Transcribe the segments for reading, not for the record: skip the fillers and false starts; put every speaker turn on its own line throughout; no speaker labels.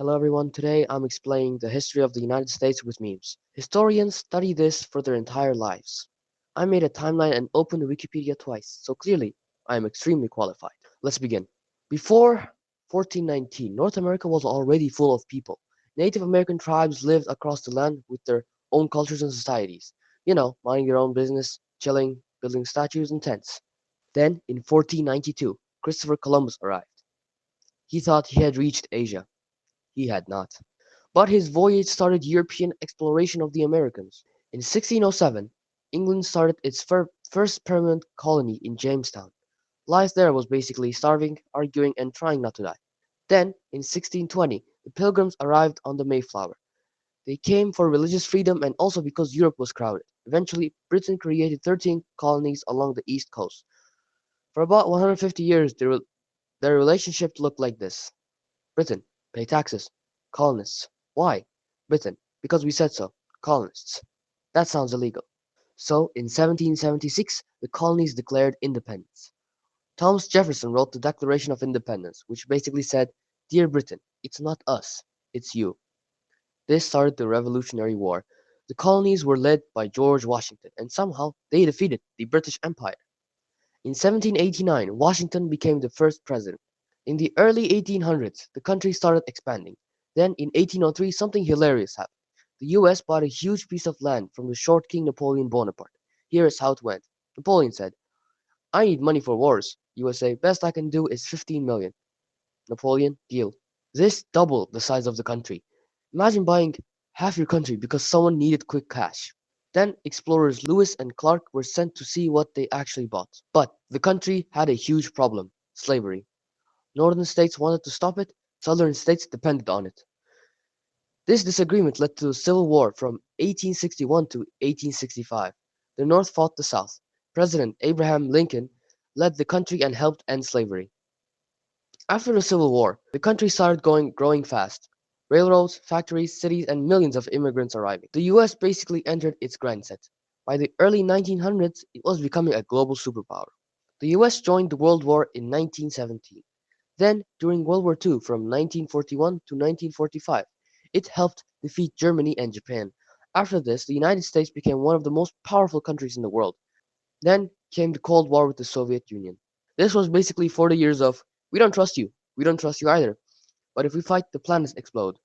Hello everyone, today I'm explaining the history of the United States with memes. Historians study this for their entire lives. I made a timeline and opened Wikipedia twice, so clearly I am extremely qualified. Let's begin. Before 1419, North America was already full of people. Native American tribes lived across the land with their own cultures and societies. Minding their own business, chilling, building statues and tents. Then, in 1492, Christopher Columbus arrived. He thought he had reached Asia. He had not. But his voyage started European exploration of the Americas. In 1607, England started its first permanent colony in Jamestown. Life there was basically starving, arguing, and trying not to die. Then, in 1620, the Pilgrims arrived on the Mayflower. They came for religious freedom and also because Europe was crowded. Eventually, Britain created 13 colonies along the east coast. For about 150 years, their relationship looked like this. Britain, pay taxes. Colonists. Why? Britain, because we said so. Colonists. That sounds illegal. So, in 1776, the colonies declared independence. Thomas Jefferson wrote the Declaration of Independence, which basically said, Dear Britain, it's not us, it's you. This started the Revolutionary War. The colonies were led by George Washington, and somehow they defeated the British Empire. In 1789, Washington became the first president. In the early 1800s, the country started expanding. Then, in 1803, something hilarious happened. The US bought a huge piece of land from the short King Napoleon Bonaparte. Here is how it went. Napoleon said, I need money for wars. USA, best I can do is 15 million. Napoleon, deal. This doubled the size of the country. Imagine buying half your country because someone needed quick cash. Then explorers Lewis and Clark were sent to see what they actually bought. But the country had a huge problem, slavery. Northern states wanted to stop it, southern states depended on it. This disagreement led to a civil war from 1861 to 1865. The North fought the South. President Abraham Lincoln led the country and helped end slavery. After the Civil War, the country started growing fast. Railroads, factories, cities, and millions of immigrants arriving. The US basically entered its grind set. By the early 1900s, it was becoming a global superpower. The US joined the World War in 1917. Then, during World War II from 1941 to 1945, it helped defeat Germany and Japan. After this, the United States became one of the most powerful countries in the world. Then came the Cold War with the Soviet Union. This was basically 40 years of, we don't trust you, we don't trust you either, but if we fight, the planets explode.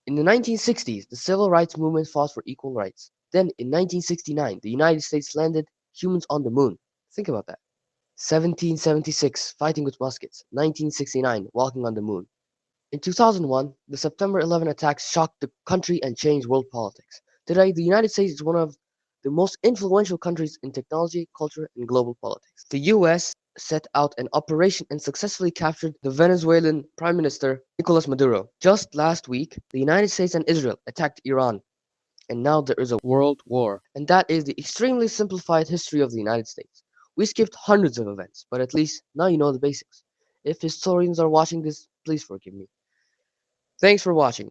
In the 1960s, the civil rights movement fought for equal rights. Then, in 1969, the United States landed humans on the moon. Think about that. 1776, fighting with muskets. 1969, walking on the moon. In 2001, the September 11 attacks shocked the country and changed world politics. Today, the United States is one of the most influential countries in technology, culture, and global politics. The US set out an operation and successfully captured the Venezuelan Prime Minister Nicolas Maduro. Just last week, the United States and Israel attacked Iran, and now there is a world war. And that is the extremely simplified history of the United States. We skipped hundreds of events, but at least now you know the basics. If historians are watching this, please forgive me. Thanks for watching.